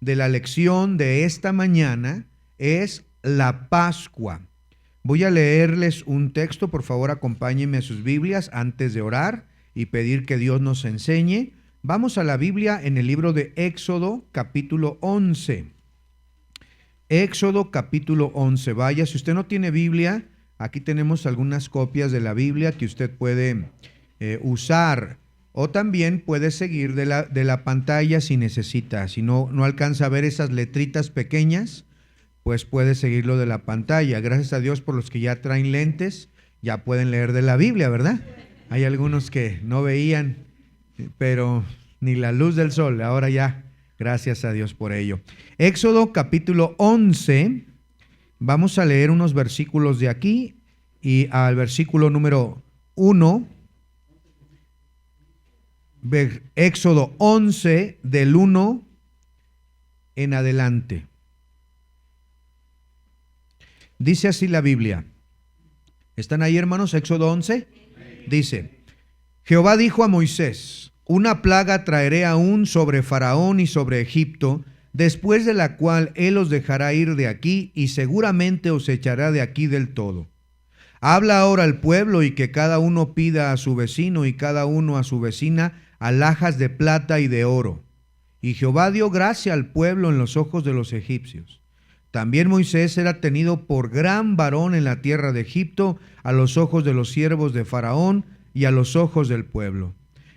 de la lección de esta mañana es la Pascua. Voy a leerles un texto, por favor acompáñenme a sus Biblias antes de orar y pedir que Dios nos enseñe. Vamos a la Biblia en el libro de Éxodo capítulo 11. Éxodo capítulo 11. Vaya, si usted no tiene Biblia, aquí tenemos algunas copias de la Biblia que usted puede usar, o también puede seguir de la pantalla si necesita. Si no alcanza a ver esas letritas pequeñas, pues puede seguirlo de la pantalla. Gracias a Dios por los que ya traen lentes, ya pueden leer de la Biblia, ¿verdad? Hay algunos que no veían, pero ni la luz del sol, ahora ya, gracias a Dios por ello. Éxodo capítulo 11, vamos a leer unos versículos de aquí y al versículo número 1, Éxodo 11 del 1 en adelante. Dice así la Biblia. ¿Están ahí, hermanos? Éxodo 11. Dice: Jehová dijo a Moisés: una plaga traeré aún sobre Faraón y sobre Egipto, después de la cual él os dejará ir de aquí y seguramente os echará de aquí del todo. Habla ahora al pueblo y que cada uno pida a su vecino y cada uno a su vecina alhajas de plata y de oro. Y Jehová dio gracia al pueblo en los ojos de los egipcios. También Moisés era tenido por gran varón en la tierra de Egipto a los ojos de los siervos de Faraón y a los ojos del pueblo.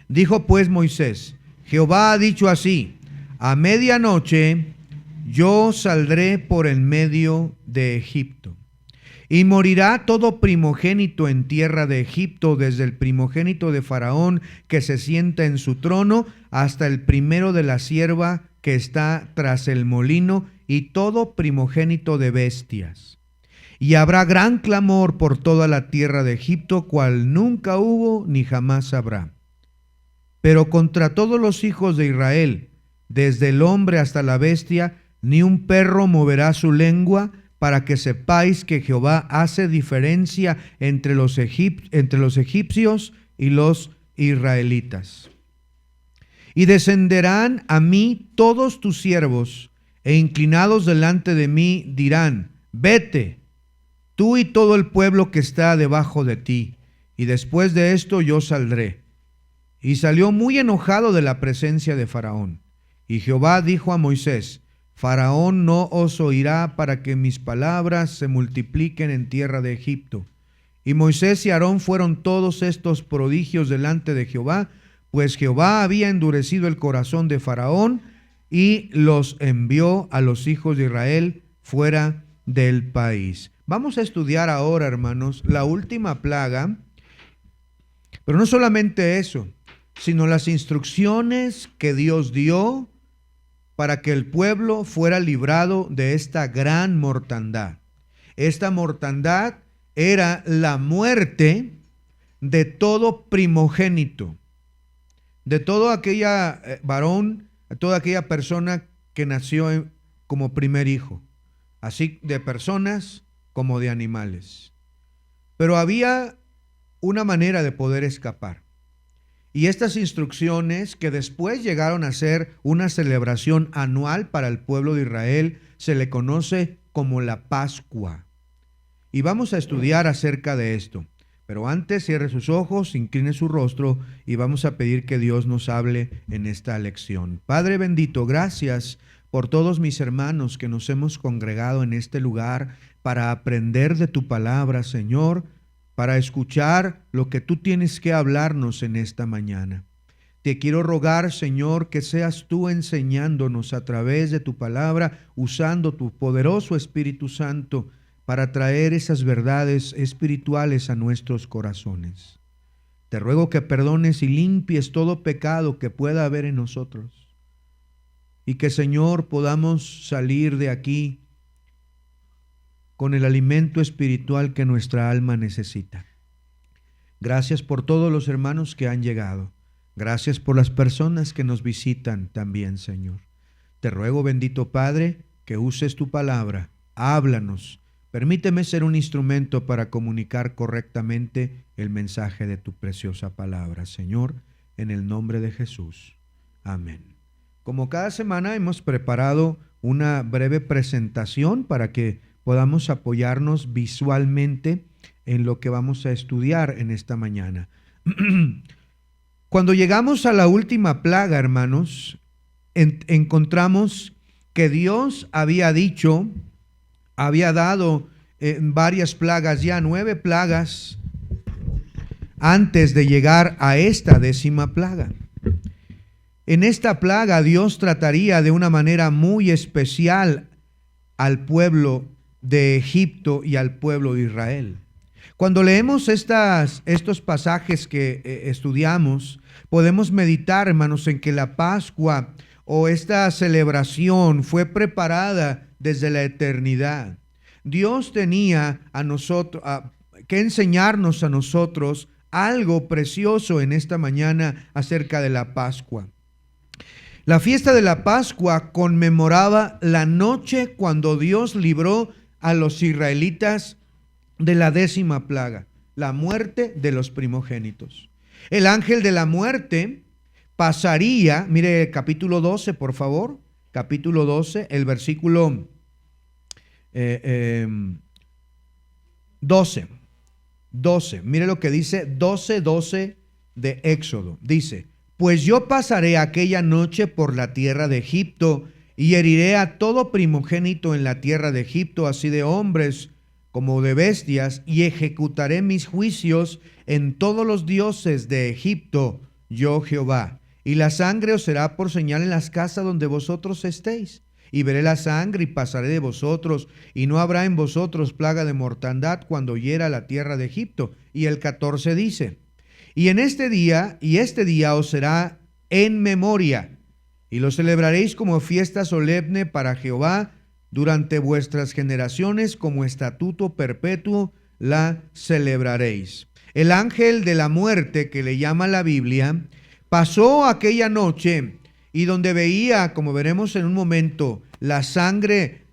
Dijo pues Moisés: Jehová ha dicho así: a medianoche yo saldré por el medio de Egipto. Y morirá todo primogénito en tierra de Egipto, desde el primogénito de Faraón que se sienta en su trono, hasta el primero de la sierva que está tras el molino, y todo primogénito de bestias. Y habrá gran clamor por toda la tierra de Egipto, cual nunca hubo ni jamás habrá. Pero contra todos los hijos de Israel, desde el hombre hasta la bestia, ni un perro moverá su lengua, para que sepáis que Jehová hace diferencia entre los egipcios y los israelitas. Y descenderán a mí todos tus siervos, e inclinados delante de mí dirán: vete, tú y todo el pueblo que está debajo de ti, y después de esto yo saldré. Y salió muy enojado de la presencia de Faraón. Y Jehová dijo a Moisés: Faraón no os oirá para que mis palabras se multipliquen en tierra de Egipto. Y Moisés y Aarón fueron todos estos prodigios delante de Jehová, pues Jehová había endurecido el corazón de Faraón y los envió a los hijos de Israel fuera del país. Vamos a estudiar ahora, hermanos, la última plaga, pero no solamente eso, sino las instrucciones que Dios dio para que el pueblo fuera librado de esta gran mortandad. Esta mortandad era la muerte de todo primogénito, de todo aquella varón, de toda aquella persona que nació como primer hijo, así de personas como de animales. Pero había una manera de poder escapar. Y estas instrucciones, que después llegaron a ser una celebración anual para el pueblo de Israel, se le conoce como la Pascua. Y vamos a estudiar acerca de esto. Pero antes cierre sus ojos, incline su rostro y vamos a pedir que Dios nos hable en esta lección. Padre bendito, gracias por todos mis hermanos que nos hemos congregado en este lugar para aprender de tu palabra, Señor, para escuchar lo que tú tienes que hablarnos en esta mañana. Te quiero rogar, Señor, que seas tú enseñándonos a través de tu palabra, usando tu poderoso Espíritu Santo para traer esas verdades espirituales a nuestros corazones. Te ruego que perdones y limpies todo pecado que pueda haber en nosotros. Y que, Señor, podamos salir de aquí con el alimento espiritual que nuestra alma necesita. Gracias por todos los hermanos que han llegado. Gracias por las personas que nos visitan también, Señor. Te ruego, bendito Padre, que uses tu palabra. Háblanos. Permíteme ser un instrumento para comunicar correctamente el mensaje de tu preciosa palabra, Señor, en el nombre de Jesús. Amén. Como cada semana hemos preparado una breve presentación para que podamos apoyarnos visualmente en lo que vamos a estudiar en esta mañana. Cuando llegamos a la última plaga, hermanos, encontramos que Dios había dicho, había dado varias plagas, ya 9 plagas, antes de llegar a esta 10ª plaga. En esta plaga Dios trataría de una manera muy especial al pueblo de Egipto y al pueblo de Israel. Cuando leemos estos pasajes que estudiamos, podemos meditar, hermanos, en que la Pascua o esta celebración fue preparada desde la eternidad. Dios tenía que enseñarnos a nosotros algo precioso en esta mañana acerca de la Pascua. La fiesta de la Pascua conmemoraba la noche cuando Dios libró a los israelitas de la 10ª plaga, la muerte de los primogénitos. El ángel de la muerte pasaría, mire el capítulo 12, por favor, capítulo 12, el versículo 12, mire lo que dice 12 de Éxodo. Dice: pues yo pasaré aquella noche por la tierra de Egipto y heriré a todo primogénito en la tierra de Egipto, así de hombres como de bestias, y ejecutaré mis juicios en todos los dioses de Egipto, yo Jehová. Y la sangre os será por señal en las casas donde vosotros estéis. Y veré la sangre y pasaré de vosotros, y no habrá en vosotros plaga de mortandad cuando hiera la tierra de Egipto. Y el 14 dice: y en este día os será en memoria, y lo celebraréis como fiesta solemne para Jehová durante vuestras generaciones, como estatuto perpetuo la celebraréis. El ángel de la muerte, que le llama la Biblia, pasó aquella noche, y donde veía, como veremos en un momento, la sangre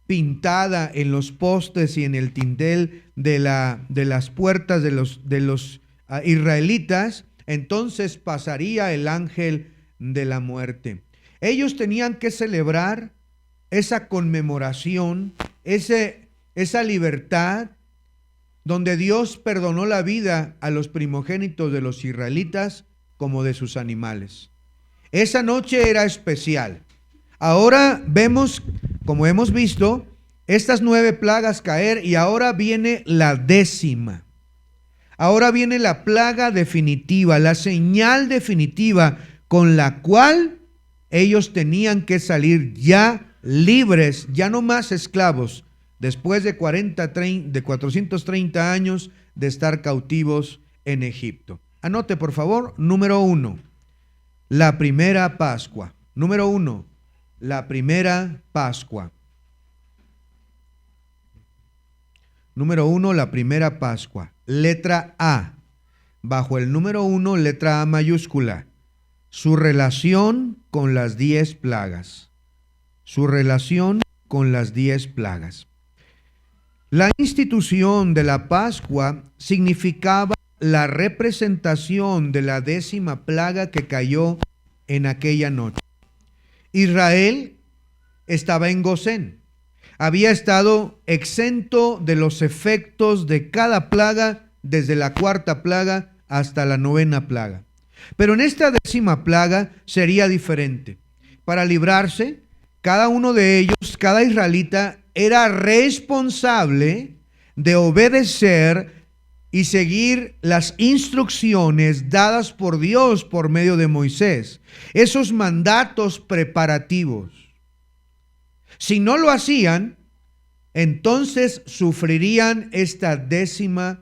pintada en los postes y en el dintel de las puertas de los israelitas, entonces pasaría el ángel de la muerte. Ellos tenían que celebrar esa conmemoración, esa libertad, donde Dios perdonó la vida a los primogénitos de los israelitas como de sus animales. Esa noche era especial. Ahora vemos, como hemos visto, estas 9 plagas caer, y ahora viene la 10ª. Ahora viene la plaga definitiva, la señal definitiva con la cual ellos tenían que salir ya libres, ya no más esclavos, después de 430 años de estar cautivos en Egipto. Anote, por favor, número 1, la primera Pascua. Número 1, la primera Pascua. Número 1, la primera Pascua. Letra A. Bajo el número 1, letra A mayúscula. Su relación con las 10 plagas. Su relación con las 10 plagas. La institución de la Pascua significaba la representación de la 10ª plaga que cayó en aquella noche. Israel estaba en Gosén. Había estado exento de los efectos de cada plaga, desde la 4ª plaga hasta la 9ª plaga. Pero en esta 10ª plaga sería diferente. Para librarse, cada uno de ellos, cada israelita, era responsable de obedecer y seguir las instrucciones dadas por Dios por medio de Moisés. Esos mandatos preparativos. Si no lo hacían, entonces sufrirían esta 10ª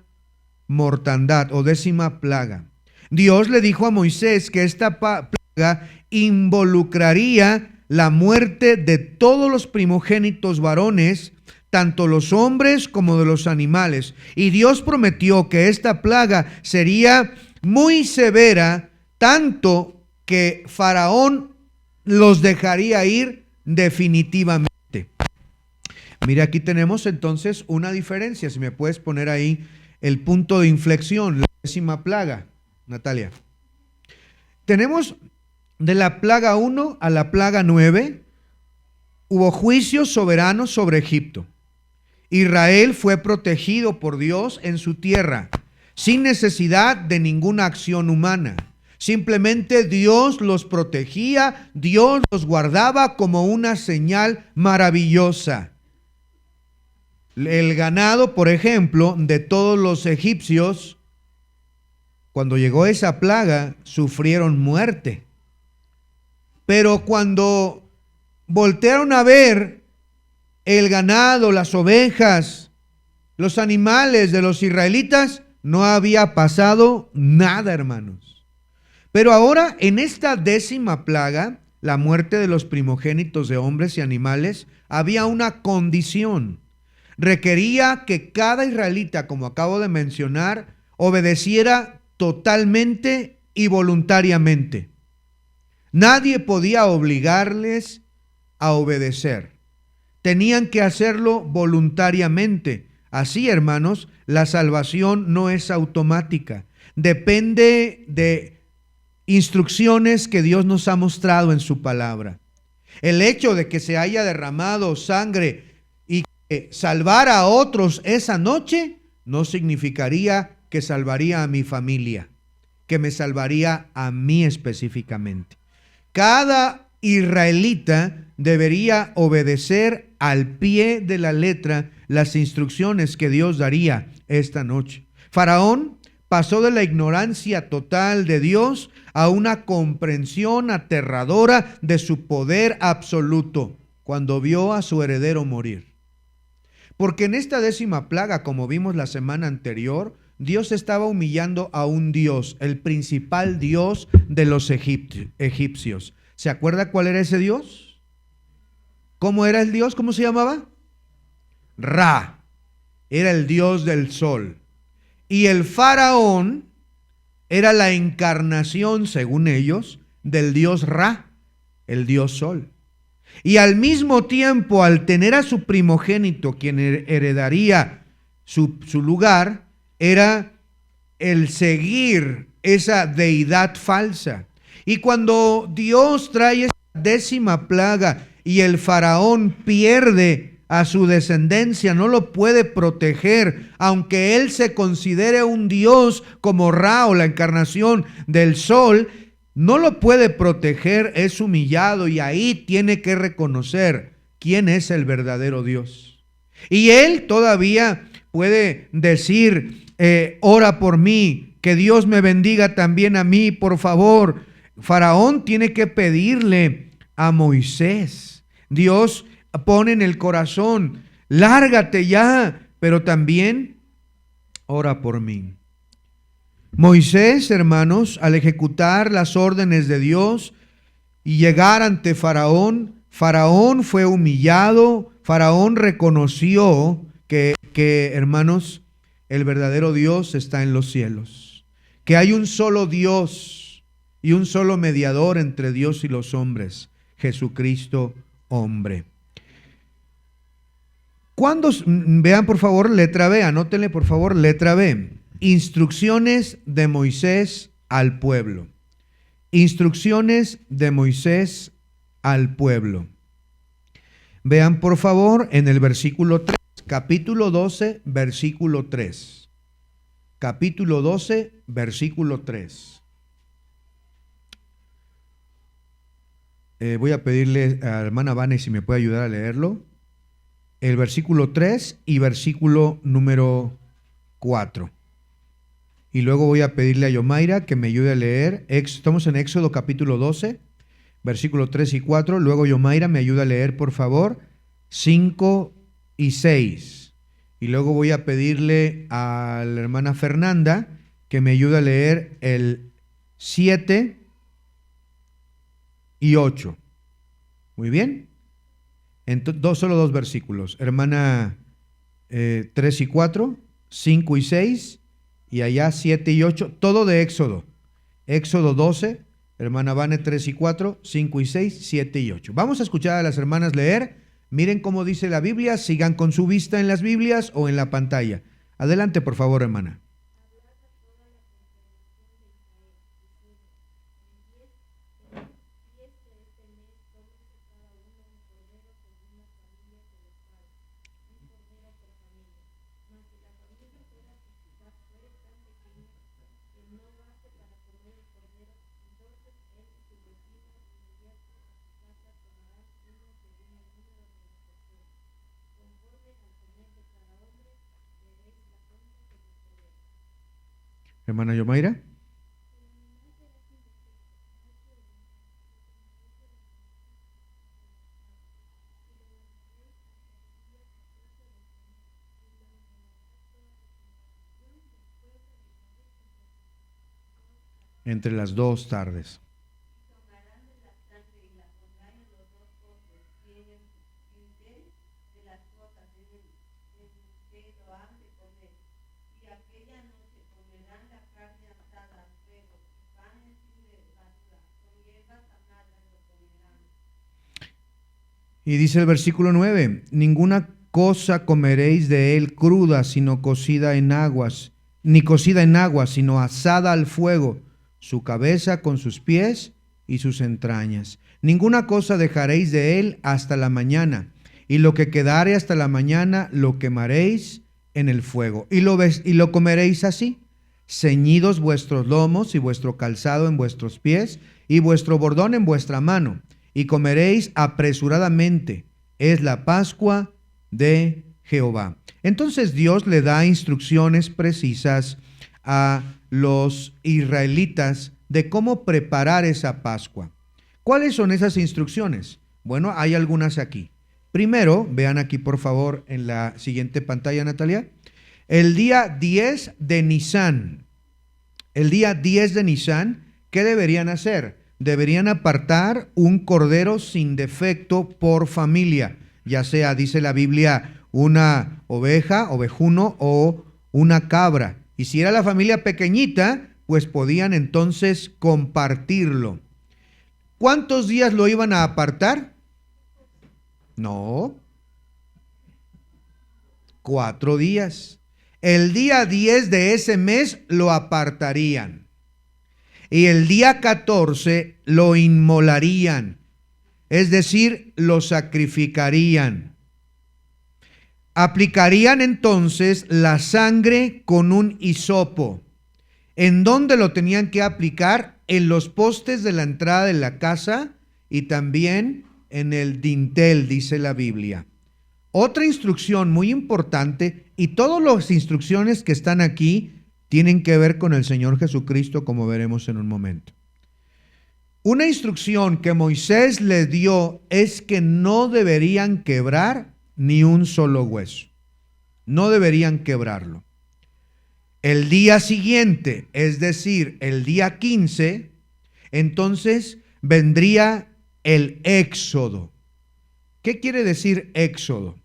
mortandad o 10ª plaga. Dios le dijo a Moisés que esta plaga involucraría la muerte de todos los primogénitos varones, tanto los hombres como de los animales. Y Dios prometió que esta plaga sería muy severa, tanto que Faraón los dejaría ir definitivamente. Mire, aquí tenemos entonces una diferencia. Si me puedes poner ahí el punto de inflexión, la 10ª plaga, Natalia. Tenemos de la plaga 1 a la plaga 9, hubo juicios soberanos sobre Egipto. Israel fue protegido por Dios en su tierra, sin necesidad de ninguna acción humana. Simplemente Dios los protegía, Dios los guardaba como una señal maravillosa. El ganado, por ejemplo, de todos los egipcios, cuando llegó esa plaga, sufrieron muerte. Pero cuando voltearon a ver el ganado, las ovejas, los animales de los israelitas, no había pasado nada, hermanos. Pero ahora, en esta 10ª plaga, la muerte de los primogénitos de hombres y animales, había una condición. Requería que cada israelita, como acabo de mencionar, obedeciera totalmente y voluntariamente. Nadie podía obligarles a obedecer. Tenían que hacerlo voluntariamente. Así, hermanos, la salvación no es automática. Depende de instrucciones que Dios nos ha mostrado en su palabra. El hecho de que se haya derramado sangre y que salvara a otros esa noche no significaría que salvaría a mi familia, que me salvaría a mí específicamente. Cada israelita debería obedecer al pie de la letra las instrucciones que Dios daría esta noche. Faraón pasó de la ignorancia total de Dios a una comprensión aterradora de su poder absoluto cuando vio a su heredero morir. Porque en esta 10ª plaga, como vimos la semana anterior, Dios estaba humillando a un Dios, el principal Dios de los egipcios. ¿Se acuerda cuál era ese Dios? ¿Cómo era el Dios? ¿Cómo se llamaba? Ra. Era el Dios del sol. Y el faraón era la encarnación, según ellos, del Dios Ra, el Dios sol. Y al mismo tiempo, al tener a su primogénito, quien heredaría su lugar, era el seguir esa deidad falsa. Y cuando Dios trae esa 10ª plaga y el faraón pierde a su descendencia, no lo puede proteger, aunque él se considere un Dios como Ra o la encarnación del sol, no lo puede proteger, es humillado y ahí tiene que reconocer quién es el verdadero Dios. Y él todavía puede decir, ora por mí, que Dios me bendiga también a mí, por favor. Faraón tiene que pedirle a Moisés. Dios pone en el corazón, lárgate ya, pero también ora por mí. Moisés, hermanos, al ejecutar las órdenes de Dios y llegar ante Faraón, Faraón fue humillado, Faraón reconoció que, hermanos, el verdadero Dios está en los cielos, que hay un solo Dios y un solo mediador entre Dios y los hombres, Jesucristo hombre. Cuando vean por favor letra B, anótenle por favor letra B. Instrucciones de Moisés al pueblo. Instrucciones de Moisés al pueblo. Vean por favor en el versículo 3, capítulo 12, versículo 3. Capítulo 12, versículo 3. Voy a pedirle a la hermana Vane si me puede ayudar a leerlo. El versículo 3 y versículo número 4. Y luego voy a pedirle a Yomaira que me ayude a leer. Estamos en Éxodo capítulo 12, versículo 3 y 4. Luego Yomaira me ayuda a leer, por favor, 5 y 6. Y luego voy a pedirle a la hermana Fernanda que me ayude a leer el 7 y 8. Muy bien. Solo dos versículos. Hermana 3 y 4, 5 y 6, y allá 7 y 8, todo de Éxodo. Éxodo 12, hermana Vane 3 y 4, 5 y 6, 7 y 8. Vamos a escuchar a las hermanas leer. Miren cómo dice la Biblia, sigan con su vista en las Biblias o en la pantalla. Adelante, por favor, hermana. Hermana Yomaira. Entre las 2 tardes. Y dice el versículo 9, ninguna cosa comeréis de él cruda, sino cocida en aguas, ni cocida en agua, sino asada al fuego, su cabeza con sus pies y sus entrañas. Ninguna cosa dejaréis de él hasta la mañana, y lo que quedare hasta la mañana lo quemaréis en el fuego, y lo comeréis así, ceñidos vuestros lomos y vuestro calzado en vuestros pies, y vuestro bordón en vuestra mano, y comeréis apresuradamente. Es la Pascua de Jehová. Entonces Dios le da instrucciones precisas a los israelitas de cómo preparar esa Pascua. ¿Cuáles son esas instrucciones? Bueno, hay algunas aquí. Primero, vean aquí por favor en la siguiente pantalla, Natalia. El día 10 de Nisán. El día 10 de Nisán, ¿qué deberían hacer? Deberían apartar un cordero sin defecto por familia, ya sea, dice la Biblia, una oveja, ovejuno o una cabra. Y si era la familia pequeñita, pues podían entonces compartirlo. ¿Cuántos días lo iban a apartar? No, 4 días. El día 10 de ese mes lo apartarían. Y el día 14 lo inmolarían, es decir, lo sacrificarían. Aplicarían entonces la sangre con un hisopo. ¿En dónde lo tenían que aplicar? En los postes de la entrada de la casa y también en el dintel, dice la Biblia. Otra instrucción muy importante, y todas las instrucciones que están aquí tienen que ver con el Señor Jesucristo, como veremos en un momento. Una instrucción que Moisés les dio es que no deberían quebrar ni un solo hueso. No deberían quebrarlo. El día siguiente, es decir, el día 15, entonces vendría el éxodo. ¿Qué quiere decir éxodo?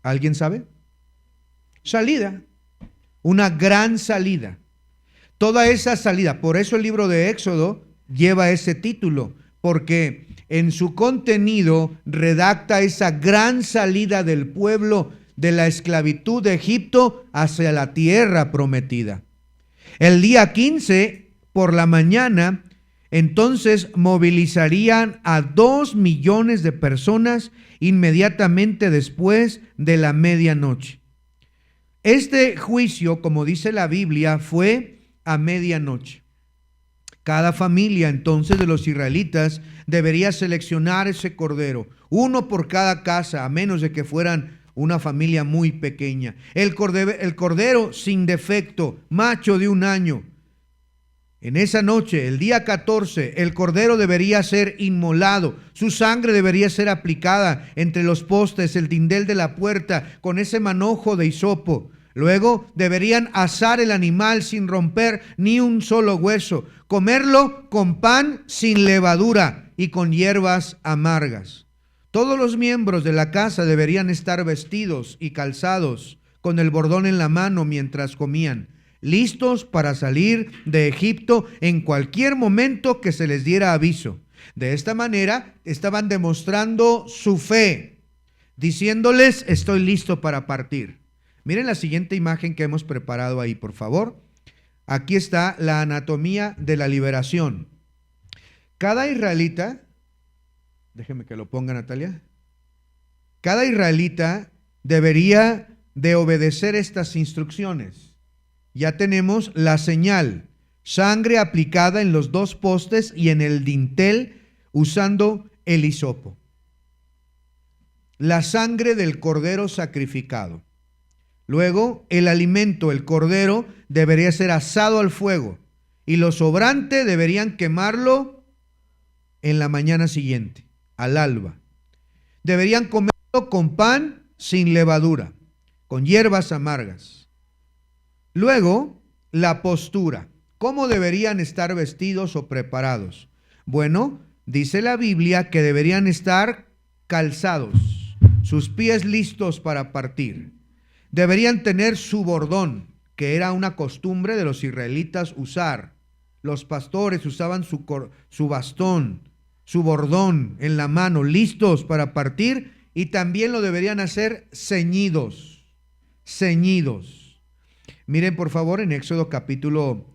¿Alguien sabe? Salida. Una gran salida. Toda esa salida, por eso el libro de Éxodo lleva ese título, porque en su contenido redacta esa gran salida del pueblo de la esclavitud de Egipto hacia la tierra prometida. El día 15, por la mañana, entonces movilizarían a 2 millones de personas inmediatamente después de la medianoche. Este juicio, como dice la Biblia, fue a medianoche. Cada familia entonces de los israelitas debería seleccionar ese cordero, uno por cada casa, a menos de que fueran una familia muy pequeña. El cordero sin defecto, macho de 1 año. En esa noche, el día 14, el cordero debería ser inmolado, su sangre debería ser aplicada entre los postes, el dindel de la puerta, con ese manojo de hisopo. Luego deberían asar el animal sin romper ni un solo hueso, comerlo con pan sin levadura y con hierbas amargas. Todos los miembros de la casa deberían estar vestidos y calzados, con el bordón en la mano mientras comían, listos para salir de Egipto en cualquier momento que se les diera aviso. De esta manera estaban demostrando su fe, diciéndoles: estoy listo para partir. Miren la siguiente imagen que hemos preparado ahí, por favor. Aquí está la anatomía de la liberación. Cada israelita, déjeme que lo ponga, Natalia. Cada israelita debería de obedecer estas instrucciones. Ya tenemos la señal: sangre aplicada en los 2 postes y en el dintel usando el hisopo. La sangre del cordero sacrificado. Luego, el alimento, el cordero, debería ser asado al fuego y lo sobrante deberían quemarlo en la mañana siguiente, al alba. Deberían comerlo con pan sin levadura, con hierbas amargas. Luego, la postura. ¿Cómo deberían estar vestidos o preparados? Bueno, dice la Biblia que deberían estar calzados, sus pies listos para partir. Deberían tener su bordón, que era una costumbre de los israelitas usar. Los pastores usaban su bastón, su bordón en la mano, listos para partir, y también lo deberían hacer ceñidos, ceñidos. Miren por favor en Éxodo capítulo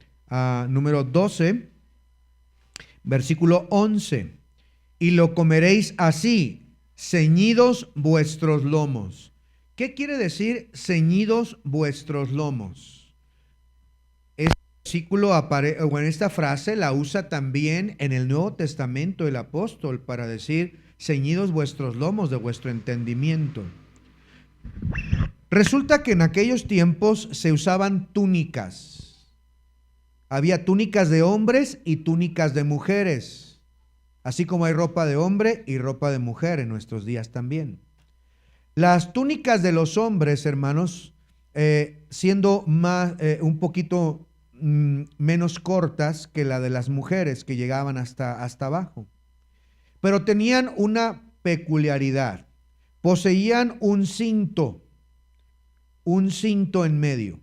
número 12, versículo 11. Y lo comeréis así, ceñidos vuestros lomos. ¿Qué quiere decir ceñidos vuestros lomos? Este versículo esta frase la usa también en el Nuevo Testamento el apóstol para decir ceñidos vuestros lomos de vuestro entendimiento. Resulta que en aquellos tiempos se usaban túnicas. Había túnicas de hombres y túnicas de mujeres, así como hay ropa de hombre y ropa de mujer en nuestros días también. Las túnicas de los hombres, hermanos, siendo un poquito menos cortas que la de las mujeres que llegaban hasta abajo. Pero tenían una peculiaridad. Poseían un cinto en medio.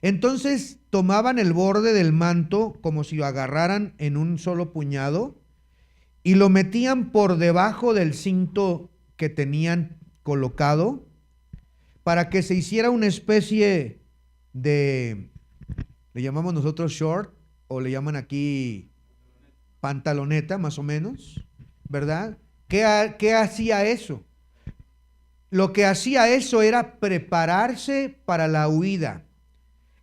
Entonces tomaban el borde del manto como si lo agarraran en un solo puñado y lo metían por debajo del cinto que tenían colocado para que se hiciera una especie de, le llamamos nosotros short o le llaman aquí pantaloneta más o menos, ¿verdad? ¿Qué hacía eso? Lo que hacía eso era prepararse para la huida.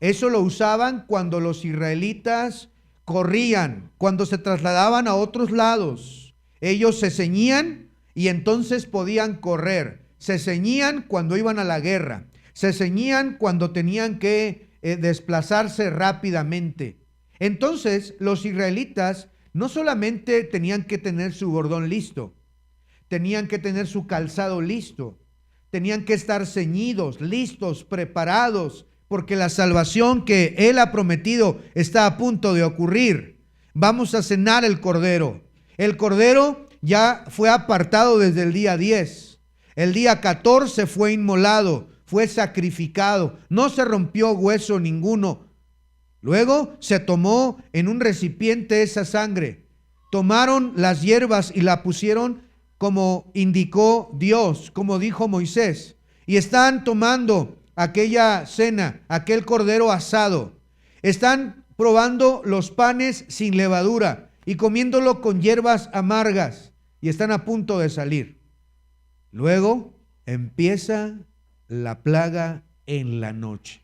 Eso lo usaban cuando los israelitas corrían, cuando se trasladaban a otros lados. Ellos se ceñían y entonces podían correr. Se ceñían cuando iban a la guerra. Se ceñían cuando tenían que desplazarse rápidamente. Entonces los israelitas no solamente tenían que tener su bordón listo, tenían que tener su calzado listo, tenían que estar ceñidos, listos, preparados, porque la salvación que Él ha prometido está a punto de ocurrir. Vamos a cenar el Cordero. El Cordero ya fue apartado desde el día 10. El día 14 fue inmolado, fue sacrificado, no se rompió hueso ninguno. Luego se tomó en un recipiente esa sangre. Tomaron las hierbas y la pusieron como indicó Dios, como dijo Moisés. Y están tomando aquella cena, aquel cordero asado. Están probando los panes sin levadura y comiéndolo con hierbas amargas. Y están a punto de salir. Luego empieza la plaga en la noche.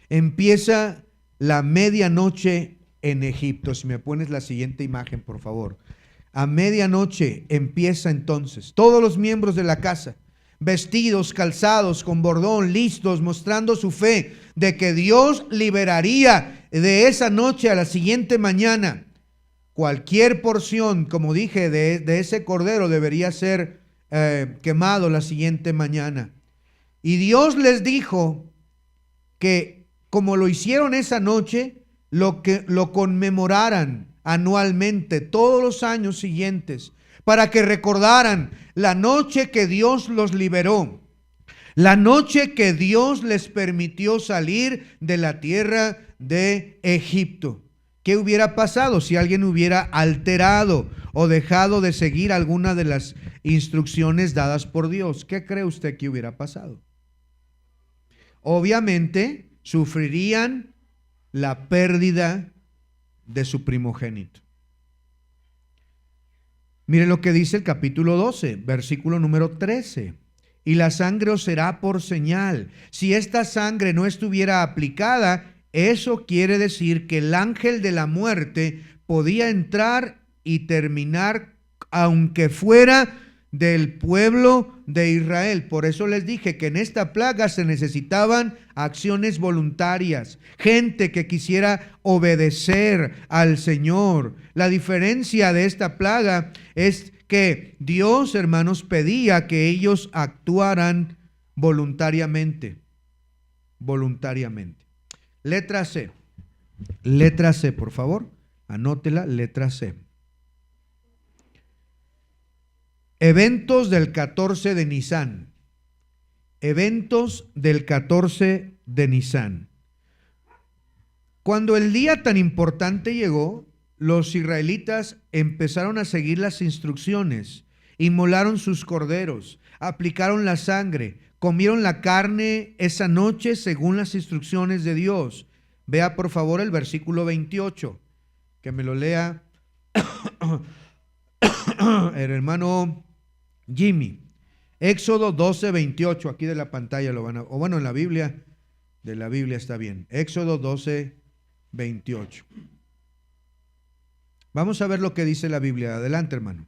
Empieza la medianoche en Egipto. Si me pones la siguiente imagen, por favor. A medianoche empieza entonces. Todos los miembros de la casa, vestidos, calzados, con bordón, listos, mostrando su fe de que Dios liberaría de esa noche a la siguiente mañana. Cualquier porción, como dije, de ese cordero debería ser quemado la siguiente mañana. Y Dios les dijo que como lo hicieron esa noche, lo conmemoraran anualmente todos los años siguientes, para que recordaran la noche que Dios los liberó, la noche que Dios les permitió salir de la tierra de Egipto. ¿Qué hubiera pasado si alguien hubiera alterado o dejado de seguir alguna de las instrucciones dadas por Dios? ¿Qué cree usted que hubiera pasado? Obviamente sufrirían la pérdida de su primogénito. Mire lo que dice el capítulo 12, versículo número 13. Y la sangre os será por señal. Si esta sangre no estuviera aplicada, eso quiere decir que el ángel de la muerte podía entrar y terminar, aunque fuera del pueblo de Israel. Por eso les dije que en esta plaga se necesitaban acciones voluntarias, gente que quisiera obedecer al Señor. La diferencia de esta plaga es que Dios, hermanos, pedía que ellos actuaran voluntariamente. Voluntariamente. Letra C. Letra C, por favor. Anótela, letra C. Eventos del 14 de Nisán. Eventos del 14 de Nisán. Cuando el día tan importante llegó, los israelitas empezaron a seguir las instrucciones, inmolaron sus corderos, aplicaron la sangre, comieron la carne esa noche según las instrucciones de Dios. Vea por favor el versículo 28, que me lo lea el hermano Jimmy. Éxodo 12, 28, aquí de la pantalla lo van a, o bueno, en la Biblia, de la Biblia está bien. Éxodo 12, 28. Vamos a ver lo que dice la Biblia. Adelante, hermano.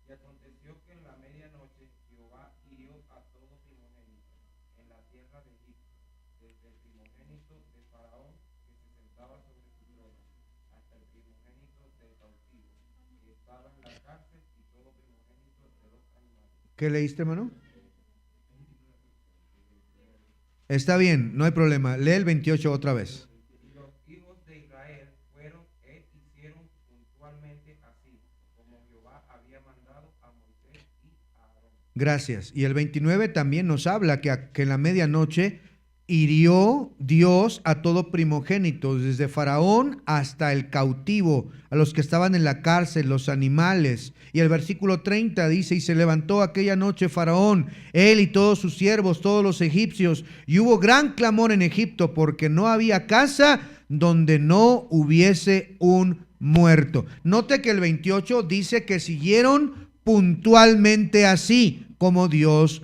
Y aconteció que en la medianoche Jehová hirió a todo primogénito en la tierra de Egipto, desde el primogénito de Faraón que se sentaba sobre su trono, hasta el primogénito del cautivo que estaba en la cárcel y todo primogénito de los animales. ¿Qué leíste, hermano? Está bien, no hay problema. Lee el 28 otra vez. Y los hijos de Israel fueron e hicieron puntualmente así, como Jehová había mandado a Moisés y a Aarón. Gracias. Y el 29 también nos habla que en la medianoche hirió Dios a todo primogénito, desde Faraón hasta el cautivo, a los que estaban en la cárcel, los animales. Y el versículo 30 dice, y se levantó aquella noche Faraón, él y todos sus siervos, todos los egipcios, y hubo gran clamor en Egipto, porque no había casa donde no hubiese un muerto. Note que el 28 dice que siguieron puntualmente así, como Dios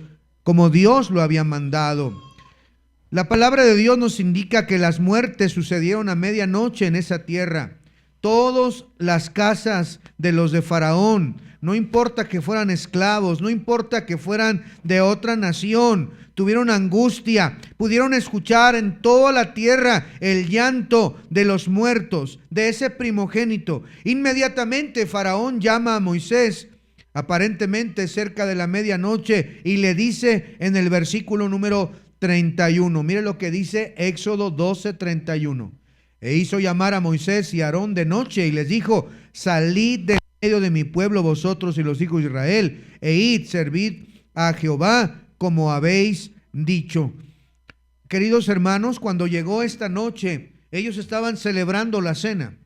lo había mandado. La palabra de Dios nos indica que las muertes sucedieron a medianoche en esa tierra. Todas las casas de los de Faraón, no importa que fueran esclavos, no importa que fueran de otra nación, tuvieron angustia, pudieron escuchar en toda la tierra el llanto de los muertos, de ese primogénito. Inmediatamente Faraón llama a Moisés, aparentemente cerca de la medianoche, y le dice en el versículo número 31. Mire lo que dice Éxodo 12, 31. E hizo llamar a Moisés y a Aarón de noche y les dijo, salid de medio de mi pueblo vosotros y los hijos de Israel, e id, servid a Jehová como habéis dicho. Queridos hermanos, cuando llegó esta noche, ellos estaban celebrando la cena,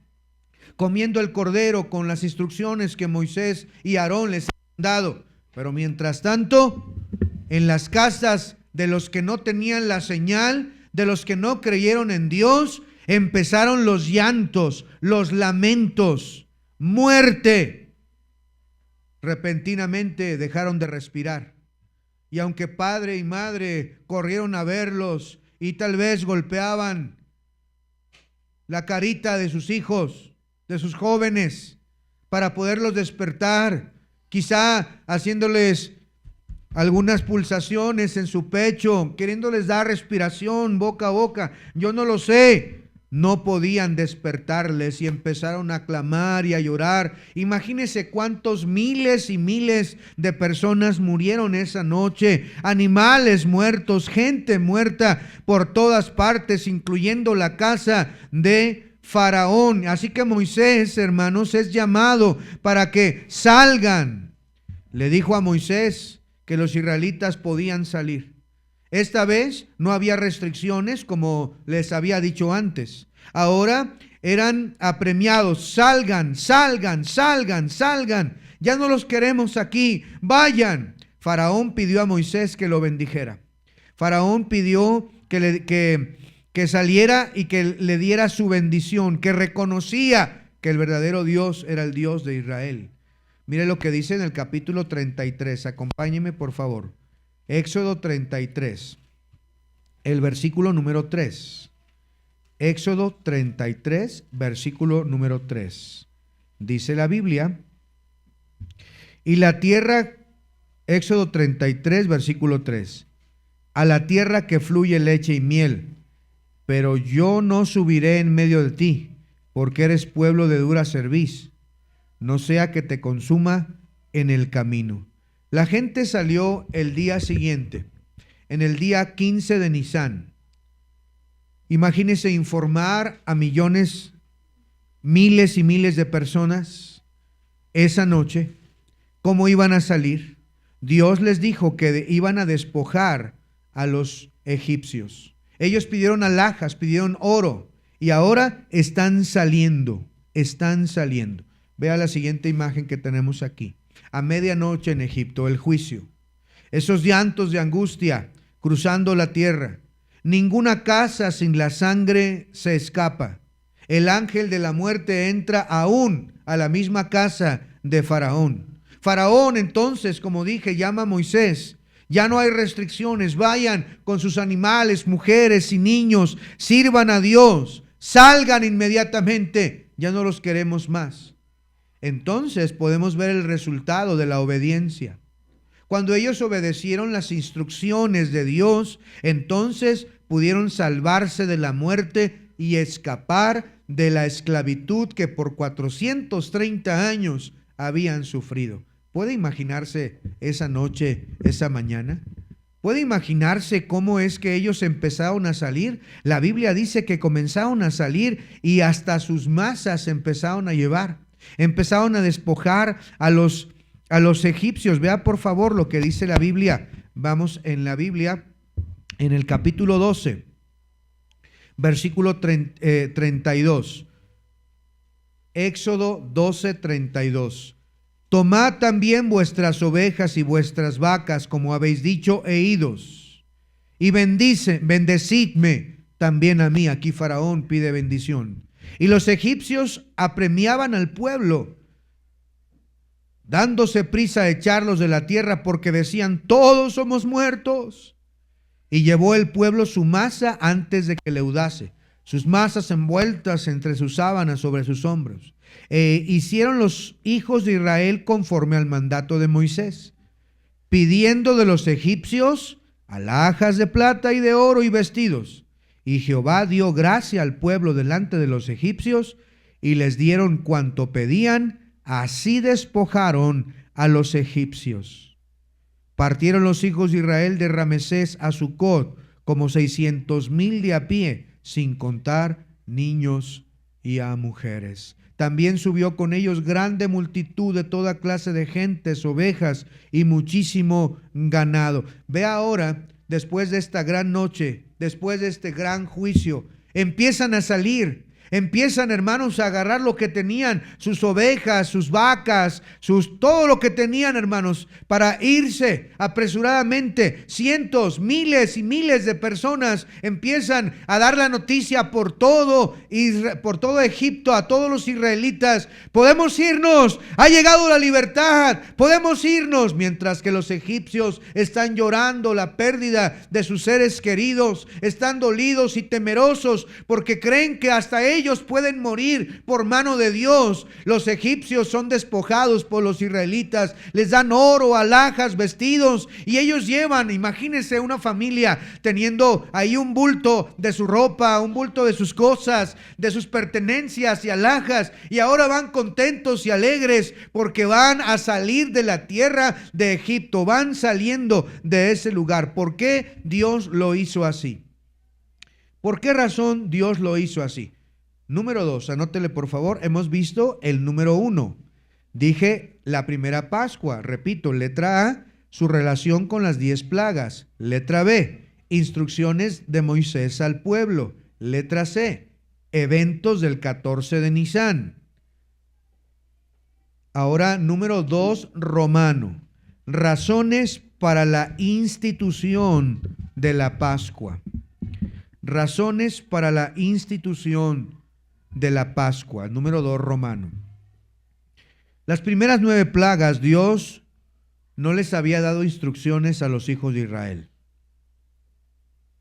comiendo el cordero con las instrucciones que Moisés y Aarón les han dado. Pero mientras tanto, en las casas de los que no tenían la señal, de los que no creyeron en Dios, empezaron los llantos, los lamentos, muerte. Repentinamente dejaron de respirar. Y aunque padre y madre corrieron a verlos y tal vez golpeaban la carita de sus hijos, de sus jóvenes, para poderlos despertar, quizá haciéndoles algunas pulsaciones en su pecho, queriéndoles dar respiración boca a boca, yo no lo sé, no podían despertarles y empezaron a clamar y a llorar. Imagínense cuántos miles y miles de personas murieron esa noche, animales muertos, gente muerta por todas partes, incluyendo la casa de Faraón. Así que Moisés, hermanos, es llamado para que salgan. Le dijo a Moisés que los israelitas podían salir. Esta vez no había restricciones como les había dicho antes. Ahora eran apremiados. Salgan, salgan, salgan, salgan. Ya no los queremos aquí. Vayan. Faraón pidió a Moisés que lo bendijera. Faraón pidió que saliera y que le diera su bendición, que reconocía que el verdadero Dios era el Dios de Israel. Mire lo que dice en el capítulo 33. Acompáñeme, por favor. Éxodo 33, el versículo número 3. Éxodo 33, versículo número 3. Dice la Biblia, Y la tierra, Éxodo 33, versículo 3, a la tierra que fluye leche y miel, pero yo no subiré en medio de ti, porque eres pueblo de dura cerviz, no sea que te consuma en el camino. La gente salió el día siguiente, en el día 15 de Nisán. Imagínese informar a millones, miles y miles de personas esa noche cómo iban a salir. Dios les dijo que iban a despojar a los egipcios. Ellos pidieron alhajas, pidieron oro y ahora están saliendo. Vea la siguiente imagen que tenemos aquí. A medianoche en Egipto, el juicio. Esos llantos de angustia cruzando la tierra. Ninguna casa sin la sangre se escapa. El ángel de la muerte entra aún a la misma casa de Faraón. Faraón entonces, como dije, llama a Moisés. Ya no hay restricciones. Vayan con sus animales, mujeres y niños. Sirvan a Dios. Salgan inmediatamente. Ya no los queremos más. Entonces podemos ver el resultado de la obediencia. Cuando ellos obedecieron las instrucciones de Dios, entonces pudieron salvarse de la muerte y escapar de la esclavitud que por 430 años habían sufrido. ¿Puede imaginarse esa noche, esa mañana? ¿Puede imaginarse cómo es que ellos empezaron a salir? La Biblia dice que comenzaron a salir y hasta sus masas empezaron a llevar. Empezaron a despojar a los egipcios. Vea por favor lo que dice la Biblia. Vamos en la Biblia, en el capítulo 12, versículo 32. Éxodo 12, 32. Tomad también vuestras ovejas y vuestras vacas, como habéis dicho, e idos, y bendecidme también a mí. Aquí Faraón pide bendición. Y los egipcios apremiaban al pueblo, dándose prisa a echarlos de la tierra, porque decían: todos somos muertos. Y llevó el pueblo su masa antes de que leudase, sus masas envueltas entre sus sábanas sobre sus hombros. Hicieron los hijos de Israel conforme al mandato de Moisés, pidiendo de los egipcios alhajas de plata y de oro y vestidos. Y Jehová dio gracia al pueblo delante de los egipcios, y les dieron cuanto pedían. Así despojaron a los egipcios. Partieron los hijos de Israel de Ramesés a Sucot, como 600,000 de a pie, sin contar niños y a mujeres. También subió con ellos grande multitud de toda clase de gentes, ovejas y muchísimo ganado. Ve ahora, después de esta gran noche, después de este gran juicio, empiezan a salir. Empiezan, hermanos, a agarrar lo que tenían, sus ovejas, sus vacas, todo lo que tenían, hermanos, para irse apresuradamente. Cientos, miles y miles de personas empiezan a dar la noticia por todo Egipto, a todos los israelitas: podemos irnos, ha llegado la libertad, podemos irnos. Mientras que los egipcios están llorando la pérdida de sus seres queridos, están dolidos y temerosos porque creen que hasta ellos pueden morir por mano de Dios. Los egipcios son despojados por los israelitas, les dan oro, alhajas, vestidos, y ellos llevan, imagínense una familia teniendo ahí un bulto de su ropa, un bulto de sus cosas, de sus pertenencias y alhajas, y ahora van contentos y alegres porque van a salir de la tierra de Egipto, van saliendo de ese lugar. ¿Por qué Dios lo hizo así? ¿Por qué razón Dios lo hizo así? Número 2, anótele por favor. Hemos visto el número 1. Dije la primera Pascua. Repito, letra A, su relación con las 10 plagas. Letra B, instrucciones de Moisés al pueblo. Letra C, eventos del 14 de Nisán. Ahora, número 2, romano. Razones para la institución de la Pascua. Razones para la institución de la Pascua. Número 2, romano. Las primeras 9 plagas, Dios no les había dado instrucciones a los hijos de Israel.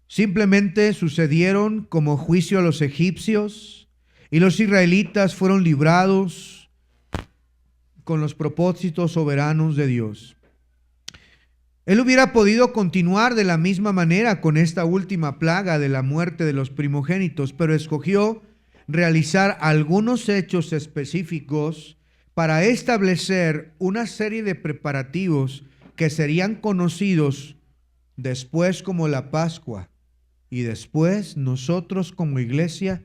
Simplemente sucedieron como juicio a los egipcios, y los israelitas fueron librados con los propósitos soberanos de Dios. Él hubiera podido continuar de la misma manera con esta última plaga de la muerte de los primogénitos, pero escogió realizar algunos hechos específicos para establecer una serie de preparativos que serían conocidos después como la Pascua y después nosotros como iglesia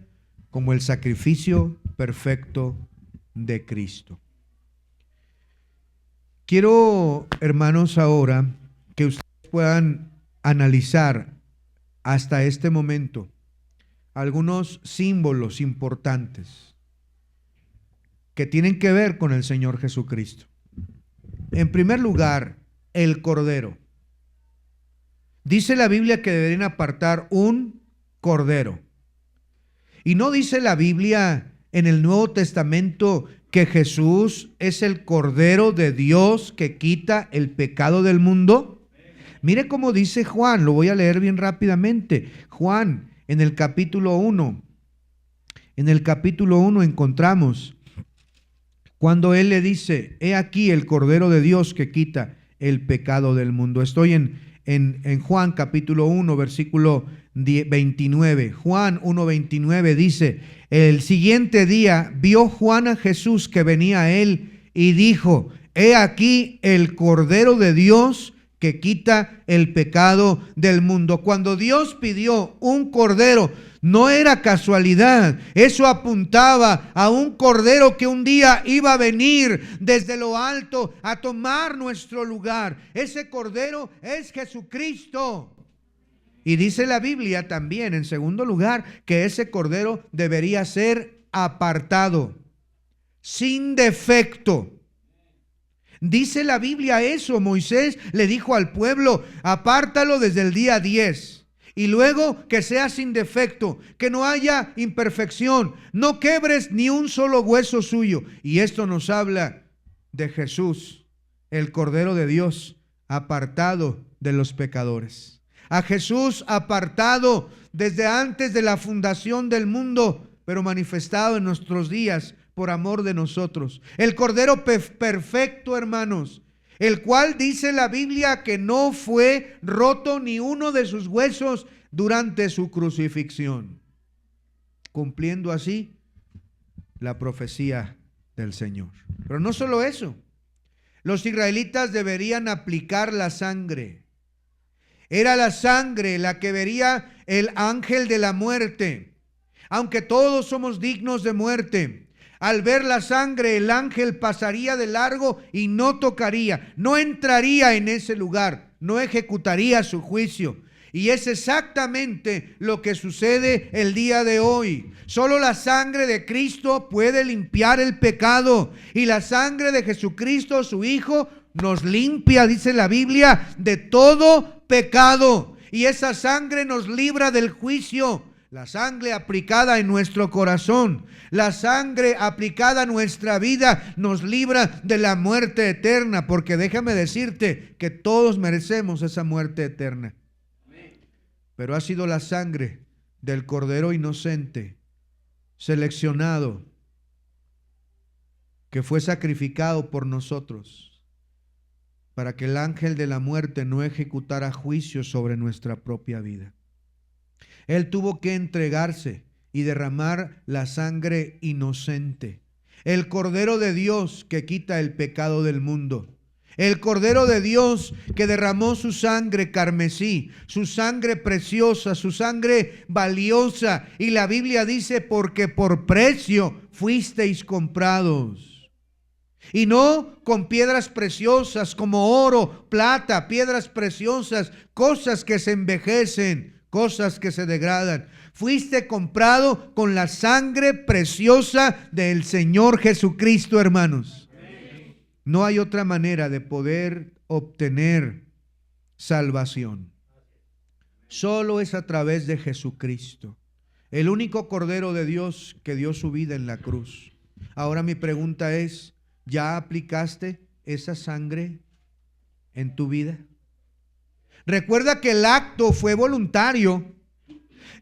como el sacrificio perfecto de Cristo. Quiero, hermanos, ahora que ustedes puedan analizar hasta este momento algunos símbolos importantes que tienen que ver con el Señor Jesucristo. En primer lugar, el Cordero. Dice la Biblia que deberían apartar un Cordero. Y no dice la Biblia en el Nuevo Testamento que Jesús es el Cordero de Dios que quita el pecado del mundo. Mire cómo dice Juan, lo voy a leer bien rápidamente. Juan, en el capítulo 1, encontramos cuando él le dice: he aquí el Cordero de Dios que quita el pecado del mundo. Estoy en Juan capítulo 1, versículo 29. Juan 1:29 dice: el siguiente día vio Juan a Jesús que venía a él y dijo: he aquí el Cordero de Dios que quita el pecado del mundo. Cuando Dios pidió un cordero, no era casualidad. Eso apuntaba a un cordero que un día iba a venir desde lo alto a tomar nuestro lugar. Ese cordero es Jesucristo. Y dice la Biblia también, en segundo lugar, que ese cordero debería ser apartado, sin defecto. Dice la Biblia eso. Moisés le dijo al pueblo: apártalo desde el día 10 y luego que sea sin defecto, que no haya imperfección, no quebres ni un solo hueso suyo. Y esto nos habla de Jesús, el Cordero de Dios, apartado de los pecadores. A Jesús apartado desde antes de la fundación del mundo, pero manifestado en nuestros días por amor de nosotros. El Cordero perfecto, hermanos, el cual dice la Biblia que no fue roto ni uno de sus huesos durante su crucifixión, cumpliendo así la profecía del Señor. Pero no solo eso, los israelitas deberían aplicar la sangre. Era la sangre la que vería el ángel de la muerte. Aunque todos somos dignos de muerte, al ver la sangre, el ángel pasaría de largo y no tocaría, no entraría en ese lugar, no ejecutaría su juicio. Y es exactamente lo que sucede el día de hoy. Solo la sangre de Cristo puede limpiar el pecado. Y la sangre de Jesucristo, su Hijo, nos limpia, dice la Biblia, de todo pecado. Y esa sangre nos libra del juicio. La sangre aplicada en nuestro corazón, la sangre aplicada a nuestra vida nos libra de la muerte eterna, porque déjame decirte que todos merecemos esa muerte eterna. Pero ha sido la sangre del Cordero inocente, seleccionado, que fue sacrificado por nosotros, para que el ángel de la muerte no ejecutara juicio sobre nuestra propia vida. Él tuvo que entregarse y derramar la sangre inocente. El Cordero de Dios que quita el pecado del mundo. El Cordero de Dios que derramó su sangre carmesí, su sangre preciosa, su sangre valiosa. Y la Biblia dice: porque por precio fuisteis comprados. Y no con piedras preciosas como oro, plata, piedras preciosas, cosas que se envejecen, cosas que se degradan. Fuiste comprado con la sangre preciosa del Señor Jesucristo, hermanos. No hay otra manera de poder obtener salvación. Solo es a través de Jesucristo, el único Cordero de Dios que dio su vida en la cruz. Ahora mi pregunta es: ¿ya aplicaste esa sangre en tu vida? Recuerda que el acto fue voluntario.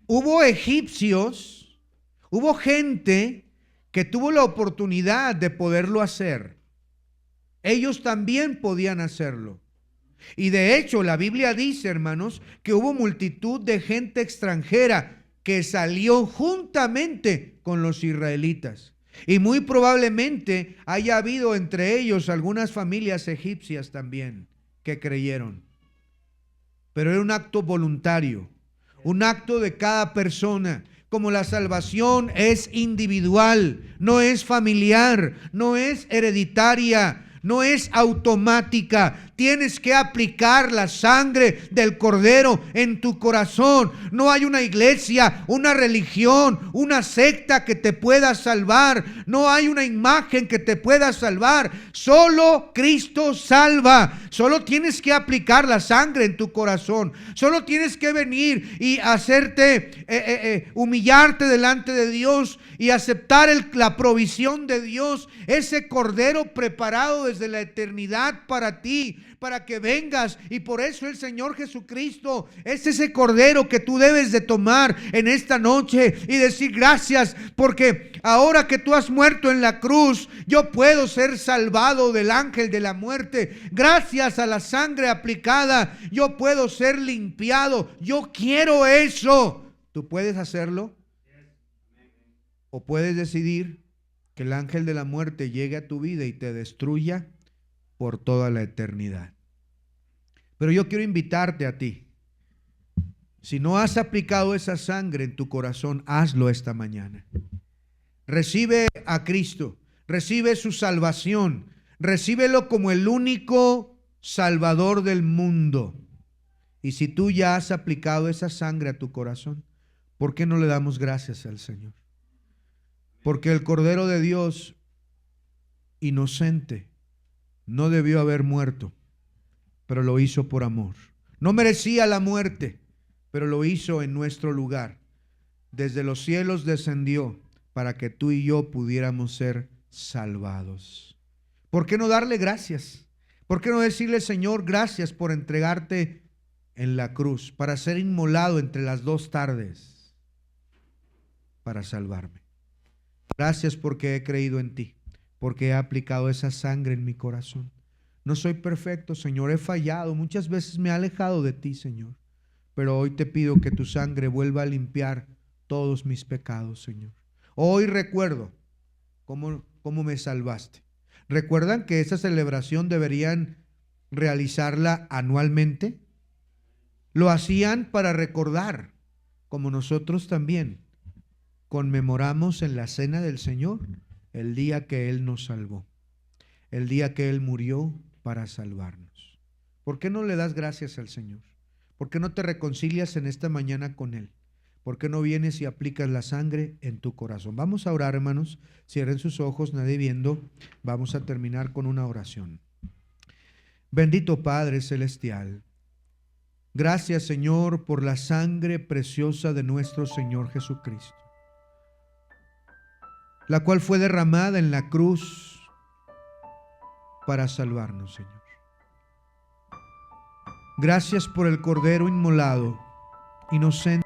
Hubo egipcios, hubo gente que tuvo la oportunidad de poderlo hacer. Ellos también podían hacerlo. Y de hecho la Biblia dice, hermanos, que hubo multitud de gente extranjera que salió juntamente con los israelitas. Y muy probablemente haya habido entre ellos algunas familias egipcias también que creyeron. Pero era un acto voluntario, un acto de cada persona. Como la salvación es individual, no es familiar, no es hereditaria, no es automática. Tienes que aplicar la sangre del Cordero en tu corazón. No hay una iglesia, una religión, una secta que te pueda salvar. No hay una imagen que te pueda salvar. Solo Cristo salva. Solo tienes que aplicar la sangre en tu corazón. Solo tienes que venir y hacerte, humillarte delante de Dios y aceptar la provisión de Dios. Ese Cordero preparado desde la eternidad para ti, para que vengas. Y por eso el Señor Jesucristo es ese Cordero que tú debes de tomar en esta noche y decir: gracias, porque ahora que tú has muerto en la cruz, yo puedo ser salvado del ángel de la muerte. Gracias a la sangre aplicada, yo puedo ser limpiado. Yo quiero eso. ¿Tú puedes hacerlo? ¿O puedes decidir que el ángel de la muerte llegue a tu vida y te destruya por toda la eternidad? Pero yo quiero invitarte a ti. Si no has aplicado esa sangre en tu corazón, hazlo esta mañana. Recibe a Cristo, recibe su salvación, recíbelo como el único Salvador del mundo. Y si tú ya has aplicado esa sangre a tu corazón, ¿por qué no le damos gracias al Señor? Porque el Cordero de Dios, inocente, no debió haber muerto, pero lo hizo por amor. No merecía la muerte, pero lo hizo en nuestro lugar. Desde los cielos descendió para que tú y yo pudiéramos ser salvados. ¿Por qué no darle gracias? ¿Por qué no decirle: Señor, gracias por entregarte en la cruz, para ser inmolado entre las dos tardes, para salvarme? Gracias porque he creído en ti, porque he aplicado esa sangre en mi corazón. No soy perfecto, Señor, he fallado, muchas veces me he alejado de ti, Señor, pero hoy te pido que tu sangre vuelva a limpiar todos mis pecados, Señor. Hoy recuerdo cómo me salvaste. ¿Recuerdan que esa celebración deberían realizarla anualmente? Lo hacían para recordar, como nosotros también conmemoramos en la cena del Señor el día que Él nos salvó, el día que Él murió para salvarnos. ¿Por qué no le das gracias al Señor? ¿Por qué no te reconcilias en esta mañana con Él? ¿Por qué no vienes y aplicas la sangre en tu corazón? Vamos a orar, hermanos. Cierren sus ojos, nadie viendo. Vamos a terminar con una oración. Bendito Padre Celestial, gracias, Señor, por la sangre preciosa de nuestro Señor Jesucristo, la cual fue derramada en la cruz para salvarnos, Señor. Gracias por el Cordero inmolado, inocente.